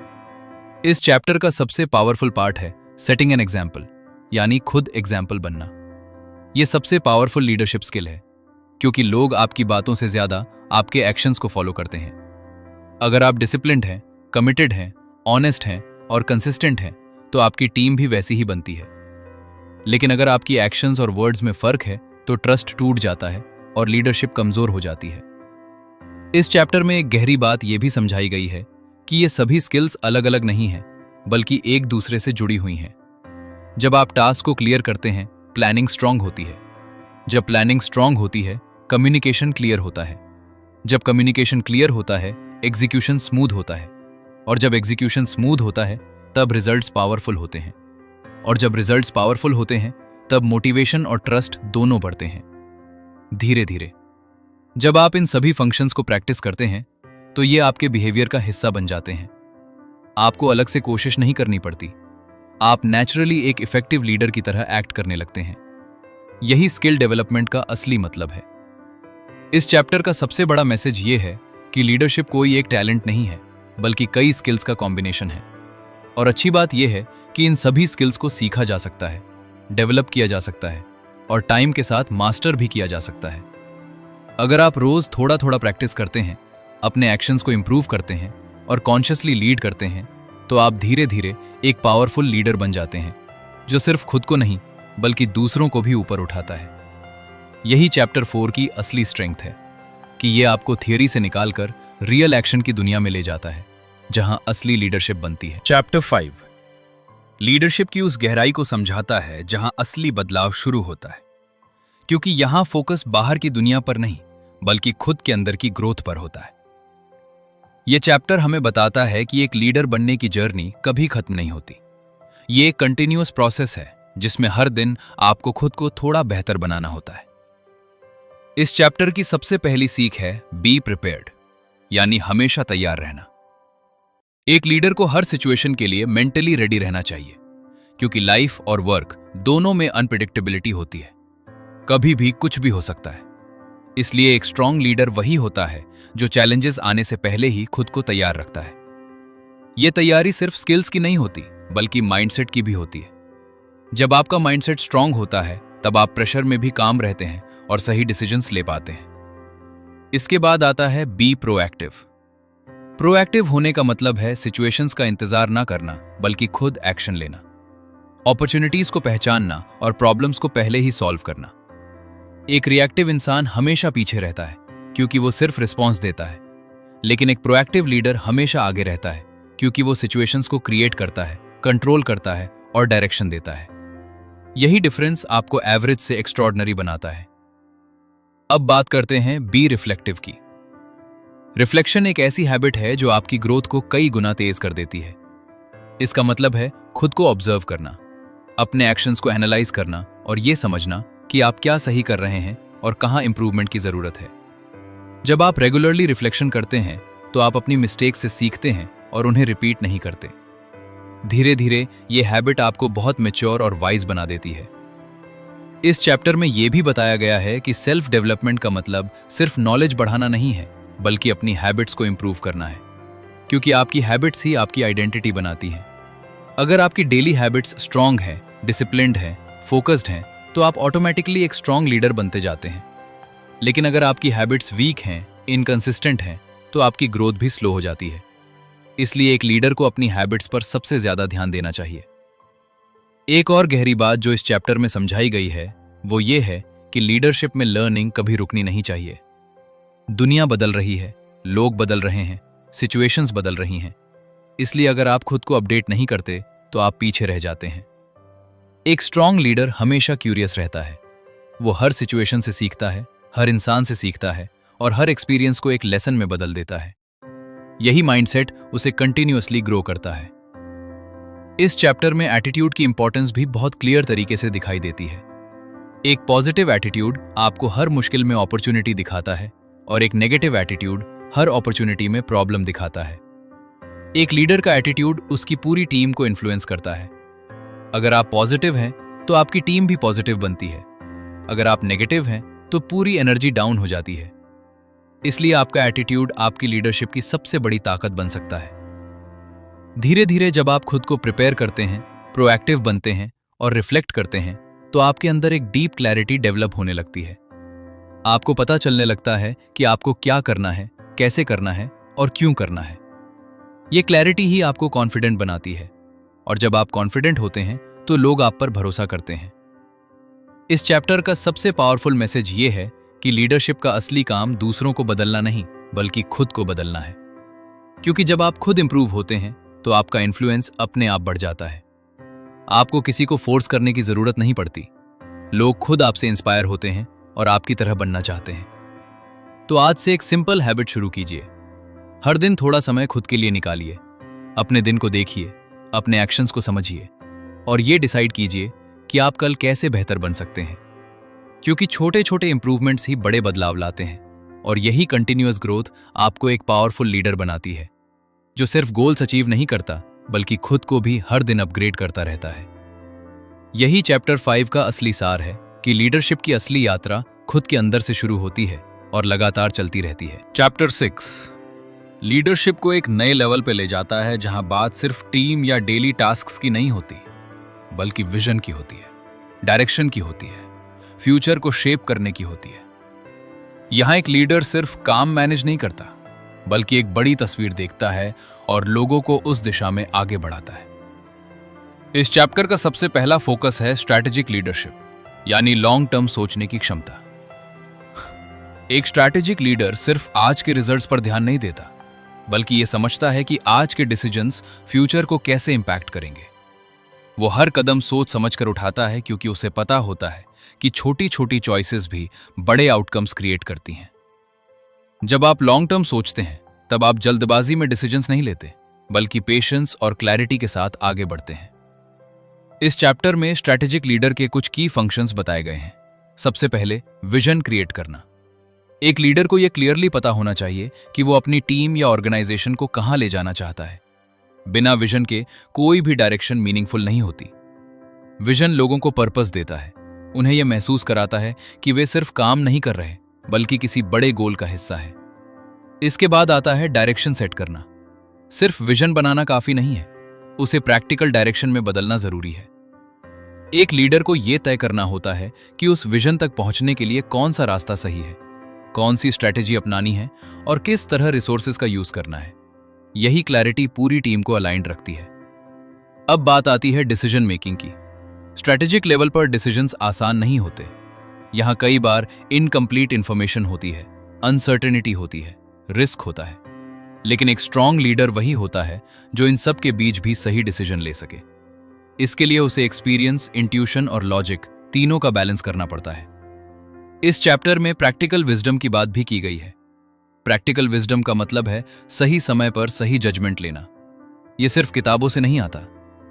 इस चैप्टर का सबसे पावरफुल पार्ट है सेटिंग एन एग्जाम्पल, यानी खुद एग्जाम्पल बनना। यह सबसे पावरफुल लीडरशिप स्किल है, क्योंकि लोग आपकी बातों से ज्यादा आपके एक्शंस को फॉलो करते हैं। अगर आप डिसिप्लिन्ड हैं, कमिटेड हैं, ऑनेस्ट हैं और कंसिस्टेंट हैं, तो आपकी टीम भी वैसी ही बनती है। लेकिन अगर आपकी एक्शंस और वर्ड्स में फर्क है तो ट्रस्ट टूट जाता है और लीडरशिप कमजोर हो जाती है। इस चैप्टर में एक गहरी बात यह भी समझाई गई है कि ये सभी स्किल्स अलग अलग नहीं हैं, बल्कि एक दूसरे से जुड़ी हुई हैं। जब आप टास्क को क्लियर करते हैं, प्लानिंग स्ट्रांग होती है। जब प्लानिंग स्ट्रांग होती है, कम्युनिकेशन क्लियर होता है। जब कम्युनिकेशन क्लियर होता है, एग्जीक्यूशन स्मूथ होता है। और जब एग्जीक्यूशन स्मूथ होता है, तब रिजल्ट्स पावरफुल होते हैं। और जब रिजल्ट्स पावरफुल होते हैं, तब मोटिवेशन और ट्रस्ट दोनों बढ़ते हैं। धीरे धीरे जब आप इन सभी फंक्शंस को प्रैक्टिस करते हैं, तो ये आपके बिहेवियर का हिस्सा बन जाते हैं। आपको अलग से कोशिश नहीं करनी पड़ती। आप नेचुरली एक इफेक्टिव लीडर की तरह एक्ट करने लगते हैं। यही स्किल डेवलपमेंट का असली मतलब है। इस चैप्टर का सबसे बड़ा मैसेज ये है कि लीडरशिप कोई एक टैलेंट नहीं है, बल्कि कई स्किल्स का कॉम्बिनेशन है। और अच्छी बात यह है कि इन सभी स्किल्स को सीखा जा सकता है, डेवलप किया जा सकता है और टाइम के साथ मास्टर भी किया जा सकता है। अगर आप रोज थोड़ा थोड़ा प्रैक्टिस करते हैं, अपने एक्शंस को इंप्रूव करते हैं और कॉन्शियसली लीड करते हैं, तो आप धीरे धीरे एक पावरफुल लीडर बन जाते हैं, जो सिर्फ खुद को नहीं बल्कि दूसरों को भी ऊपर उठाता है। यही चैप्टर 4 की असली स्ट्रेंथ है कि यह आपको थियरी से निकालकर रियल एक्शन की दुनिया में ले जाता है, जहां असली लीडरशिप बनती है। चैप्टर 5 लीडरशिप की उस गहराई को समझाता है जहां असली बदलाव शुरू होता है, क्योंकि यहां फोकस बाहर की दुनिया पर नहीं बल्कि खुद के अंदर की ग्रोथ पर होता है। यह चैप्टर हमें बताता है कि एक लीडर बनने की जर्नी कभी खत्म नहीं होती। ये एक कंटिन्यूअस प्रोसेस है जिसमें हर दिन आपको खुद को थोड़ा बेहतर बनाना होता है। इस चैप्टर की सबसे पहली सीख है बी प्रिपेयर्ड, यानी हमेशा तैयार रहना। एक लीडर को हर सिचुएशन के लिए मेंटली रेडी रहना चाहिए, क्योंकि लाइफ और वर्क दोनों में अनप्रेडिक्टेबिलिटी होती है। कभी भी कुछ भी हो सकता है। इसलिए एक स्ट्रांग लीडर वही होता है जो चैलेंजेस आने से पहले ही खुद को तैयार रखता है। यह तैयारी सिर्फ स्किल्स की नहीं होती, बल्कि माइंडसेट की भी होती है। जब आपका माइंडसेट स्ट्रांग होता है, तब आप प्रेशर में भी काम रहते हैं और सही डिसीजंस ले पाते हैं। इसके बाद आता है बी प्रोएक्टिव। प्रोएक्टिव होने का मतलब है सिचुएशंस का इंतजार ना करना, बल्कि खुद एक्शन लेना, अपॉर्चुनिटीज को पहचानना और प्रॉब्लम्स को पहले ही सॉल्व करना। एक रिएक्टिव इंसान हमेशा पीछे रहता है क्योंकि वो सिर्फ रिस्पॉन्स देता है, लेकिन एक प्रोएक्टिव लीडर हमेशा आगे रहता है क्योंकि वो सिचुएशंस को क्रिएट करता है, कंट्रोल करता है और डायरेक्शन देता है। यही डिफरेंस आपको एवरेज से एक्स्ट्रॉर्डिनरी बनाता है। अब बात करते हैं बी रिफ्लेक्टिव की। रिफ्लेक्शन एक ऐसी हैबिट है जो आपकी ग्रोथ को कई गुना तेज कर देती है। इसका मतलब है खुद को ऑब्जर्व करना, अपने एक्शंस को एनालाइज करना और यह समझना कि आप क्या सही कर रहे हैं और कहां इंप्रूवमेंट की जरूरत है। जब आप रेगुलरली रिफ्लेक्शन करते हैं, तो आप अपनी मिस्टेक से सीखते हैं और उन्हें रिपीट नहीं करते। धीरे धीरे ये हैबिट आपको बहुत मैच्योर और वाइज बना देती है। इस चैप्टर में यह भी बताया गया है कि सेल्फ डेवलपमेंट का मतलब सिर्फ नॉलेज बढ़ाना नहीं है, बल्कि अपनी हैबिट्स को इंप्रूव करना है, क्योंकि आपकी हैबिट्स ही आपकी आइडेंटिटी बनाती हैं। अगर आपकी डेली हैबिट्स स्ट्रांग है, डिसिप्लिन्ड है, फोकस्ड हैं, तो आप ऑटोमेटिकली एक स्ट्रांग लीडर बनते जाते हैं। लेकिन अगर आपकी हैबिट्स वीक हैं, इनकंसिस्टेंट हैं, तो आपकी ग्रोथ भी स्लो हो जाती है। इसलिए एक लीडर को अपनी हैबिट्स पर सबसे ज्यादा ध्यान देना चाहिए। एक और गहरी बात जो इस चैप्टर में समझाई गई है, वो ये है कि लीडरशिप में लर्निंग कभी रुकनी नहीं चाहिए। दुनिया बदल रही है, लोग बदल रहे हैं, सिचुएशंस बदल रही हैं। इसलिए अगर आप खुद को अपडेट नहीं करते, तो आप पीछे रह जाते हैं। एक स्ट्रांग लीडर हमेशा क्यूरियस रहता है। वो हर सिचुएशन से सीखता है, हर इंसान से सीखता है और हर एक्सपीरियंस को एक लेसन में बदल देता है। यही माइंडसेट उसे कंटिन्यूअसली ग्रो करता है। इस चैप्टर में एटीट्यूड की इंपॉर्टेंस भी बहुत क्लियर तरीके से दिखाई देती है। एक पॉजिटिव एटीट्यूड आपको हर मुश्किल में अपॉर्चुनिटी दिखाता है और एक नेगेटिव एटीट्यूड हर अपॉर्चुनिटी में प्रॉब्लम दिखाता है। एक लीडर का एटीट्यूड उसकी पूरी टीम को इन्फ्लुएंस करता है। अगर आप पॉजिटिव हैं, तो आपकी टीम भी पॉजिटिव बनती है। अगर आप नेगेटिव हैं तो पूरी एनर्जी डाउन हो जाती है। इसलिए आपका एटीट्यूड आपकी लीडरशिप की सबसे बड़ी ताकत बन सकता है। धीरे धीरे जब आप खुद को प्रिपेयर करते हैं, प्रोएक्टिव बनते हैं और रिफ्लेक्ट करते हैं, तो आपके अंदर एक डीप क्लैरिटी डेवलप होने लगती है। आपको पता चलने लगता है कि आपको क्या करना है, कैसे करना है और क्यों करना है। ये क्लैरिटी ही आपको कॉन्फिडेंट बनाती है, और जब आप कॉन्फिडेंट होते हैं तो लोग आप पर भरोसा करते हैं। इस चैप्टर का सबसे पावरफुल मैसेज ये है कि लीडरशिप का असली काम दूसरों को बदलना नहीं, बल्कि खुद को बदलना है। क्योंकि जब आप खुद इंप्रूव होते हैं तो आपका इन्फ्लुएंस अपने आप बढ़ जाता है। आपको किसी को फोर्स करने की जरूरत नहीं पड़ती। लोग खुद आपसे इंस्पायर होते हैं और आपकी तरह बनना चाहते हैं। तो आज से एक सिंपल हैबिट शुरू कीजिए। हर दिन थोड़ा समय खुद के लिए निकालिए। अपने दिन को देखिए, अपने एक्शंस को समझिए और ये डिसाइड कीजिए कि आप कल कैसे बेहतर बन सकते हैं। क्योंकि छोटे छोटे इंप्रूवमेंट्स ही बड़े बदलाव लाते हैं, और यही कंटिन्यूअस ग्रोथ आपको एक पावरफुल लीडर बनाती है, जो सिर्फ गोल्स अचीव नहीं करता बल्कि खुद को भी हर दिन अपग्रेड करता रहता है। यही चैप्टर 5 का असली सार है कि लीडरशिप की असली यात्रा खुद के अंदर से शुरू होती है और लगातार चलती रहती है। चैप्टर 6 लीडरशिप को एक नए लेवल पे ले जाता है, जहां बात सिर्फ टीम या डेली टास्क्स की नहीं होती, बल्कि विजन की होती है, डायरेक्शन की होती है, फ्यूचर को शेप करने की होती है। यहां एक लीडर सिर्फ काम मैनेज नहीं करता, बल्कि एक बड़ी तस्वीर देखता है और लोगों को उस दिशा में आगे बढ़ाता है। इस चैप्टर का सबसे पहला फोकस है स्ट्रैटेजिक लीडरशिप, यानी लॉन्ग टर्म सोचने की क्षमता। एक स्ट्रैटेजिक लीडर सिर्फ आज के रिजल्ट्स पर ध्यान नहीं देता, बल्कि यह समझता है कि आज के डिसीजंस फ्यूचर को कैसे इंपैक्ट करेंगे। वो हर कदम सोच समझकर उठाता है, क्योंकि उसे पता होता है कि छोटी छोटी चॉइसेस भी बड़े आउटकम्स क्रिएट करती हैं। जब आप लॉन्ग टर्म सोचते हैं, तब आप जल्दबाजी में डिसीजंस नहीं लेते, बल्कि पेशेंस और क्लैरिटी के साथ आगे बढ़ते हैं। इस चैप्टर में स्ट्रैटेजिक लीडर के कुछ की फंक्शंस बताए गए हैं। सबसे पहले, विजन क्रिएट करना। एक लीडर को यह क्लियरली पता होना चाहिए कि वो अपनी टीम या ऑर्गेनाइजेशन को कहां ले जाना चाहता है। बिना विजन के कोई भी डायरेक्शन मीनिंगफुल नहीं होती। विजन लोगों को पर्पस देता है, उन्हें यह महसूस कराता है कि वे सिर्फ काम नहीं कर रहे, बल्कि किसी बड़े गोल का हिस्सा है। इसके बाद आता है डायरेक्शन सेट करना। सिर्फ विजन बनाना काफी नहीं है, उसे प्रैक्टिकल डायरेक्शन में बदलना जरूरी है। एक लीडर को यह तय करना होता है कि उस विजन तक पहुंचने के लिए कौन सा रास्ता सही है, कौन सी स्ट्रैटेजी अपनानी है और किस तरह रिसोर्सेज का यूज करना है। यही क्लैरिटी पूरी टीम को अलाइंड रखती है। अब बात आती है डिसीजन मेकिंग की। स्ट्रैटेजिक लेवल पर डिसीजंस आसान नहीं होते। यहां कई बार इनकम्प्लीट इंफॉर्मेशन होती है, अनसर्टेनिटी होती है, रिस्क होता है। लेकिन एक स्ट्रांग लीडर वही होता है जो इन सब के बीच भी सही डिसीजन ले सके। इसके लिए उसे एक्सपीरियंस, इंट्यूशन और लॉजिक तीनों का बैलेंस करना पड़ता है। इस चैप्टर में प्रैक्टिकल विजडम की बात भी की गई है। प्रैक्टिकल विजडम का मतलब है सही समय पर सही जजमेंट लेना। यह सिर्फ किताबों से नहीं आता,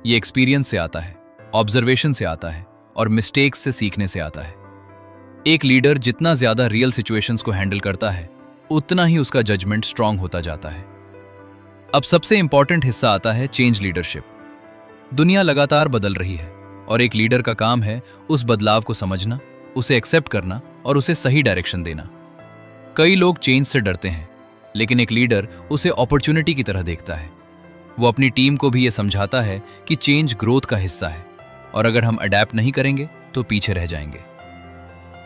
यह एक्सपीरियंस से आता है, ऑब्जर्वेशन से आता है और मिस्टेक्स से सीखने से आता है। एक लीडर जितना ज्यादा रियल सिचुएशंस को हैंडल करता है, उतना ही उसका जजमेंट स्ट्रांग होता जाता है। अब सबसे इंपॉर्टेंट हिस्सा आता है चेंज लीडरशिप। दुनिया लगातार बदल रही है और एक लीडर का काम है उस बदलाव को समझना, उसे एक्सेप्ट करना और उसे सही डायरेक्शन देना। कई लोग चेंज से डरते हैं, लेकिन एक लीडर उसे अपॉर्चुनिटी की तरह देखता है। वो अपनी टीम को भी यह समझाता है कि चेंज ग्रोथ का हिस्सा है और अगर हम अडैप्ट नहीं करेंगे तो पीछे रह जाएंगे।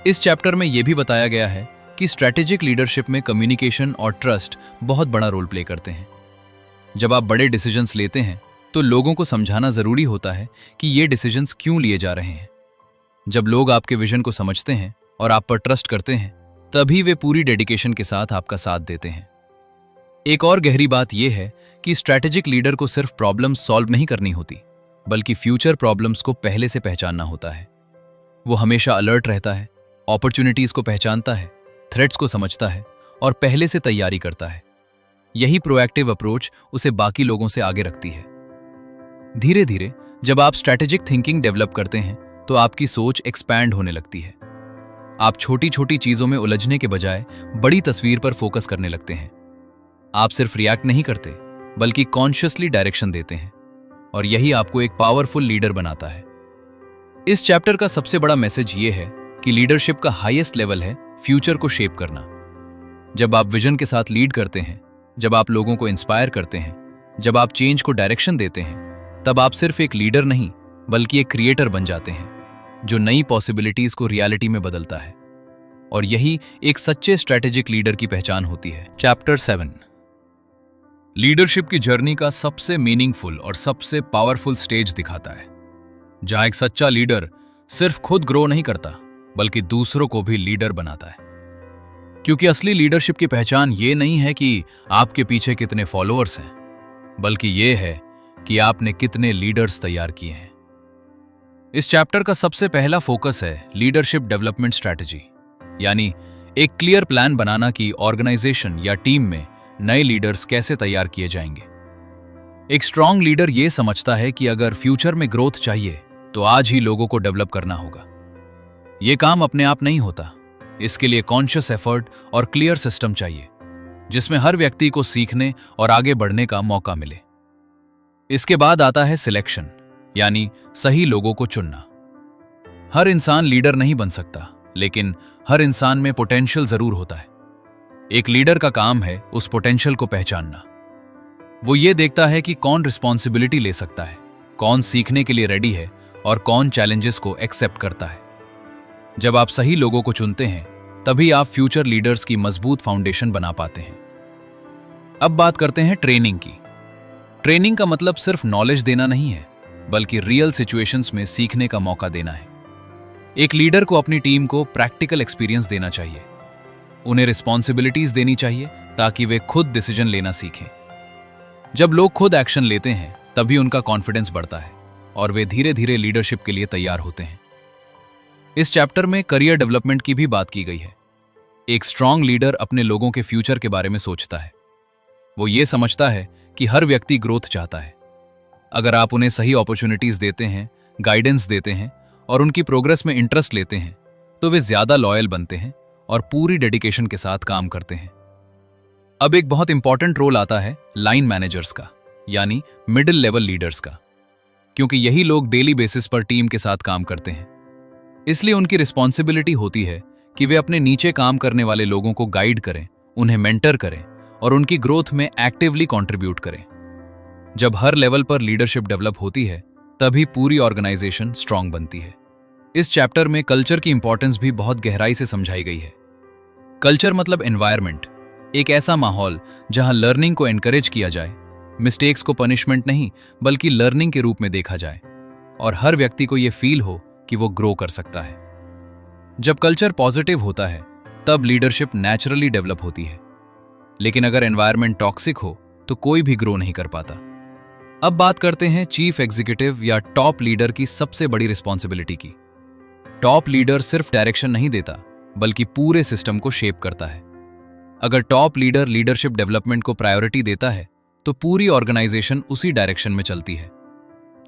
इस चैप्टर में यह भी बताया गया है कि स्ट्रैटेजिक लीडरशिप में कम्युनिकेशन और ट्रस्ट बहुत बड़ा रोल प्ले करते हैं। जब आप बड़े डिसीजंस लेते हैं तो लोगों को समझाना जरूरी होता है कि ये डिसीजंस क्यों लिए जा रहे हैं। जब लोग आपके विजन को समझते हैं और आप पर ट्रस्ट करते हैं, तभी वे पूरी डेडिकेशन के साथ आपका साथ देते हैं। एक और गहरी बात यह है कि स्ट्रैटेजिक लीडर को सिर्फ प्रॉब्लम्स सॉल्व नहीं करनी होती, बल्कि फ्यूचर प्रॉब्लम्स को पहले से पहचानना होता है। वो हमेशा अलर्ट रहता है, अपॉर्चुनिटीज को पहचानता है, थ्रेट्स को समझता है और पहले से तैयारी करता है। यही प्रोएक्टिव अप्रोच उसे बाकी लोगों से आगे रखती है। धीरे धीरे जब आप स्ट्रैटेजिक थिंकिंग डेवलप करते हैं तो आपकी सोच एक्सपैंड होने लगती है। आप छोटी छोटी चीजों में उलझने के बजाय बड़ी तस्वीर पर फोकस करने लगते हैं। आप सिर्फ रिएक्ट नहीं करते, बल्कि कॉन्शियसली डायरेक्शन देते हैं और यही आपको एक पावरफुल लीडर बनाता है। इस चैप्टर का सबसे बड़ा मैसेज ये है कि लीडरशिप का हाईएस्ट लेवल है फ्यूचर को शेप करना। जब आप विजन के साथ लीड करते हैं, जब आप लोगों को इंस्पायर करते हैं, जब आप चेंज को डायरेक्शन देते हैं, तब आप सिर्फ एक लीडर नहीं बल्कि एक क्रिएटर बन जाते हैं जो नई पॉसिबिलिटीज को रियलिटी में बदलता है। और यही एक सच्चे स्ट्रैटेजिक लीडर की पहचान होती है। चैप्टर 7 लीडरशिप की जर्नी का सबसे मीनिंगफुल और सबसे पावरफुल स्टेज दिखाता है, जहां एक सच्चा लीडर सिर्फ खुद ग्रो नहीं करता बल्कि दूसरों को भी लीडर बनाता है। क्योंकि असली लीडरशिप की पहचान ये नहीं है कि आपके पीछे कितने फॉलोअर्स हैं, बल्कि ये है कि आपने कितने लीडर्स तैयार किए हैं। इस चैप्टर का सबसे पहला फोकस है लीडरशिप डेवलपमेंट स्ट्रैटेजी, यानी एक क्लियर प्लान बनाना कि ऑर्गेनाइजेशन या टीम में नए लीडर्स कैसे तैयार किए जाएंगे। एक स्ट्रांग लीडर ये समझता है कि अगर फ्यूचर में ग्रोथ चाहिए तो आज ही लोगों को डेवलप करना होगा। ये काम अपने आप नहीं होता, इसके लिए कॉन्शियस एफर्ट और क्लियर सिस्टम चाहिए जिसमें हर व्यक्ति को सीखने और आगे बढ़ने का मौका मिले। इसके बाद आता है सिलेक्शन, यानी सही लोगों को चुनना। हर इंसान लीडर नहीं बन सकता, लेकिन हर इंसान में पोटेंशियल जरूर होता है। एक लीडर का काम है उस पोटेंशियल को पहचानना। वो ये देखता है कि कौन रिस्पॉन्सिबिलिटी ले सकता है, कौन सीखने के लिए रेडी है और कौन चैलेंजेस को एक्सेप्ट करता है। जब आप सही लोगों को चुनते हैं तभी आप फ्यूचर लीडर्स की मजबूत फाउंडेशन बना पाते हैं। अब बात करते हैं ट्रेनिंग की। ट्रेनिंग का मतलब सिर्फ नॉलेज देना नहीं है, बल्कि रियल सिचुएशंस में सीखने का मौका देना है। एक लीडर को अपनी टीम को प्रैक्टिकल एक्सपीरियंस देना चाहिए, उन्हें रिस्पॉन्सिबिलिटीज देनी चाहिए ताकि वे खुद डिसीजन लेना सीखें। जब लोग खुद एक्शन लेते हैं तभी उनका कॉन्फिडेंस बढ़ता है और वे धीरे धीरे लीडरशिप के लिए तैयार होते हैं। इस चैप्टर में करियर डेवलपमेंट की भी बात की गई है। एक स्ट्रांग लीडर अपने लोगों के फ्यूचर के बारे में सोचता है। वो ये समझता है कि हर व्यक्ति ग्रोथ चाहता है। अगर आप उन्हें सही अपॉर्चुनिटीज देते हैं, गाइडेंस देते हैं और उनकी प्रोग्रेस में इंटरेस्ट लेते हैं तो वे ज्यादा लॉयल बनते हैं और पूरी डेडिकेशन के साथ काम करते हैं। अब एक बहुत इंपॉर्टेंट रोल आता है लाइन मैनेजर्स का, यानी मिडिल लेवल लीडर्स का, क्योंकि यही लोग डेली बेसिस पर टीम के साथ काम करते हैं। इसलिए उनकी रिस्पॉन्सिबिलिटी होती है कि वे अपने नीचे काम करने वाले लोगों को गाइड करें, उन्हें मेंटर करें और उनकी ग्रोथ में एक्टिवली कंट्रीब्यूट करें। जब हर लेवल पर लीडरशिप डेवलप होती है तभी पूरी ऑर्गेनाइजेशन स्ट्रांग बनती है। इस चैप्टर में कल्चर की इंपॉर्टेंस भी बहुत गहराई से समझाई गई है। कल्चर मतलब एनवायरनमेंट, एक ऐसा माहौल जहां लर्निंग को एनकरेज किया जाए, मिस्टेक्स को पनिशमेंट नहीं बल्कि लर्निंग के रूप में देखा जाए और हर व्यक्ति को यह फील हो कि वो ग्रो कर सकता है। जब कल्चर पॉजिटिव होता है तब लीडरशिप नेचुरली डेवलप होती है, लेकिन अगर एनवायरनमेंट टॉक्सिक हो तो कोई भी ग्रो नहीं कर पाता। अब बात करते हैं चीफ एग्जीक्यूटिव या टॉप लीडर की सबसे बड़ी रिस्पॉन्सिबिलिटी की। टॉप लीडर सिर्फ डायरेक्शन नहीं देता बल्कि पूरे सिस्टम को शेप करता है। अगर टॉप लीडर लीडरशिप डेवलपमेंट को प्रायोरिटी देता है तो पूरी ऑर्गेनाइजेशन उसी डायरेक्शन में चलती है,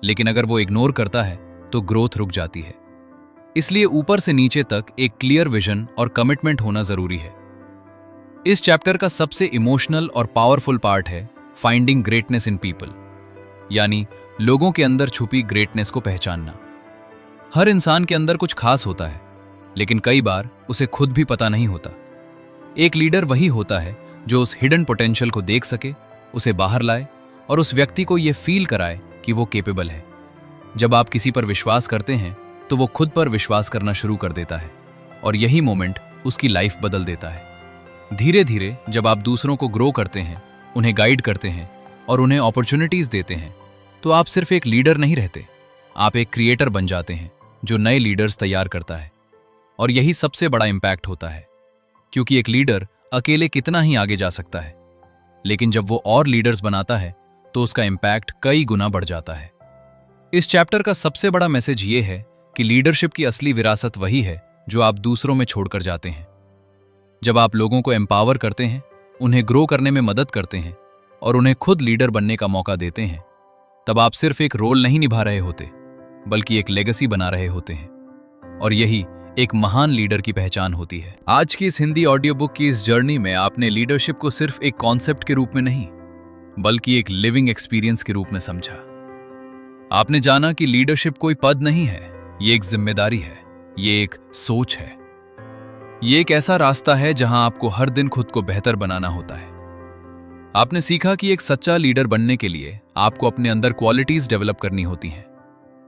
लेकिन अगर वो इग्नोर करता है तो ग्रोथ रुक जाती है। इसलिए ऊपर से नीचे तक एक क्लियर विजन और कमिटमेंट होना जरूरी है। इस चैप्टर का सबसे इमोशनल और पावरफुल पार्ट है फाइंडिंग ग्रेटनेस इन पीपल, यानी लोगों के अंदर छुपी ग्रेटनेस को पहचानना। हर इंसान के अंदर कुछ खास होता है, लेकिन कई बार उसे खुद भी पता नहीं होता। एक लीडर वही होता है जो उस हिडन पोटेंशियल को देख सके, उसे बाहर लाए और उस व्यक्ति को यह फील कराए कि वो केपेबल है। जब आप किसी पर विश्वास करते हैं तो वो खुद पर विश्वास करना शुरू कर देता है और यही मोमेंट उसकी लाइफ बदल देता है। धीरे धीरे जब आप दूसरों को ग्रो करते हैं, उन्हें गाइड करते हैं और उन्हें अपॉर्चुनिटीज देते हैं तो आप सिर्फ एक लीडर नहीं रहते, आप एक क्रिएटर बन जाते हैं जो नए लीडर्स तैयार करता है। और यही सबसे बड़ा इंपैक्ट होता है, क्योंकि एक लीडर अकेले कितना ही आगे जा सकता है, लेकिन जब वो और लीडर्स बनाता है तो उसका इंपैक्ट कई गुना बढ़ जाता है। इस चैप्टर का सबसे बड़ा मैसेज ये है कि लीडरशिप की असली विरासत वही है जो आप दूसरों में छोड़कर जाते हैं। जब आप लोगों को एम्पावर करते हैं, उन्हें ग्रो करने में मदद करते हैं और उन्हें खुद लीडर बनने का मौका देते हैं, तब आप सिर्फ एक रोल नहीं निभा रहे होते बल्कि एक लेगेसी बना रहे होते हैं। और यही एक महान लीडर की पहचान होती है। आज की इस हिंदी ऑडियो बुक की इस जर्नी में आपने लीडरशिप को सिर्फ एक कॉन्सेप्ट के रूप में नहीं बल्कि एक लिविंग एक्सपीरियंस के रूप में समझा। आपने जाना कि लीडरशिप कोई पद नहीं है, ये एक जिम्मेदारी है, ये एक सोच है, ये एक ऐसा रास्ता है जहां आपको हर दिन खुद को बेहतर बनाना होता है। आपने सीखा कि एक सच्चा लीडर बनने के लिए आपको अपने अंदर क्वालिटीज डेवलप करनी होती हैं,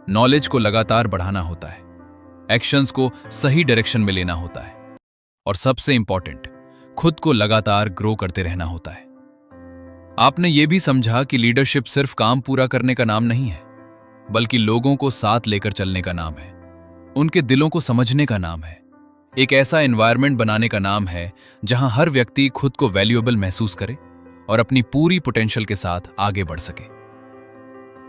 नॉलेज को लगातार बढ़ाना होता है, एक्शंस को सही डायरेक्शन में लेना होता है, और सबसे इंपॉर्टेंट, खुद को लगातार ग्रो करते रहना होता है। आपने ये भी समझा कि लीडरशिप सिर्फ काम पूरा करने का नाम नहीं है, बल्कि लोगों को साथ लेकर चलने का नाम है, उनके दिलों को समझने का नाम है, एक ऐसा एनवायरनमेंट बनाने का नाम है जहां हर व्यक्ति खुद को वैल्यूएबल महसूस करे और अपनी पूरी पोटेंशियल के साथ आगे बढ़ सके।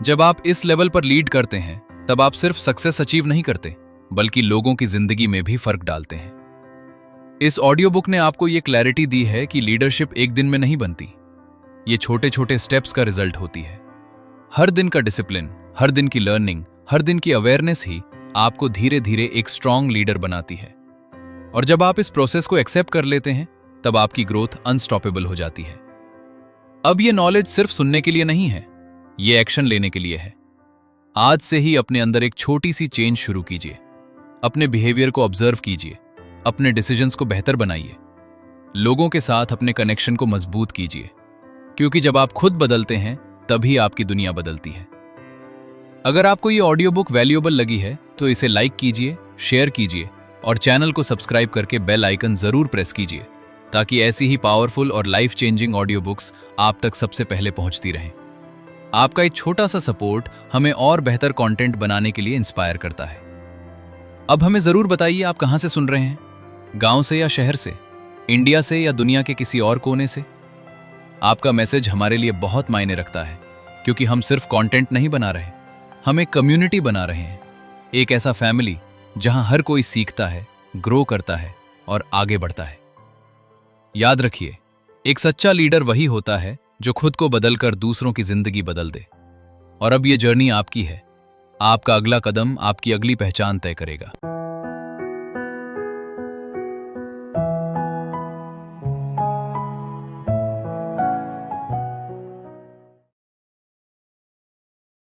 जब आप इस लेवल पर लीड करते हैं, तब आप सिर्फ सक्सेस अचीव नहीं करते, बल्कि लोगों की जिंदगी में भी फर्क डालते हैं। इस ऑडियो बुक ने आपको यह क्लैरिटी दी है कि लीडरशिप एक दिन में नहीं बनती, ये छोटे छोटे स्टेप्स का रिजल्ट होती है। हर दिन का डिसिप्लिन, हर दिन की लर्निंग, हर दिन की अवेयरनेस ही आपको धीरे धीरे एक स्ट्रांग लीडर बनाती है। और जब आप इस प्रोसेस को एक्सेप्ट कर लेते हैं, तब आपकी ग्रोथ अनस्टॉपेबल हो जाती है। अब ये नॉलेज सिर्फ सुनने के लिए नहीं है, ये एक्शन लेने के लिए है। आज से ही अपने अंदर एक छोटी सी चेंज शुरू कीजिए, अपने बिहेवियर को ऑब्जर्व कीजिए, अपने डिसीजंस को बेहतर बनाइए, लोगों के साथ अपने कनेक्शन को मजबूत कीजिए, क्योंकि जब आप खुद बदलते हैं तभी आपकी दुनिया बदलती है। अगर आपको ये ऑडियो बुक वैल्यूएबल लगी है तो इसे लाइक कीजिए, शेयर कीजिए और चैनल को सब्सक्राइब करके बेल आइकन जरूर प्रेस कीजिए, ताकि ऐसी ही पावरफुल और लाइफ चेंजिंग ऑडियो बुक्स आप तक सबसे पहले पहुंचती रहें। आपका एक छोटा सा सपोर्ट हमें और बेहतर कंटेंट बनाने के लिए इंस्पायर करता है। अब हमें जरूर बताइए आप कहां से सुन रहे हैं, गांव से या शहर से, इंडिया से या दुनिया के किसी और कोने से। आपका मैसेज हमारे लिए बहुत मायने रखता है, क्योंकि हम सिर्फ कंटेंट नहीं बना रहे, हम एक कम्युनिटी बना रहे हैं, एक ऐसा फैमिली जहां हर कोई सीखता है, ग्रो करता है और आगे बढ़ता है। याद रखिए, एक सच्चा लीडर वही होता है जो खुद को बदलकर दूसरों की जिंदगी बदल दे। और अब ये जर्नी आपकी है, आपका अगला कदम आपकी अगली पहचान तय करेगा।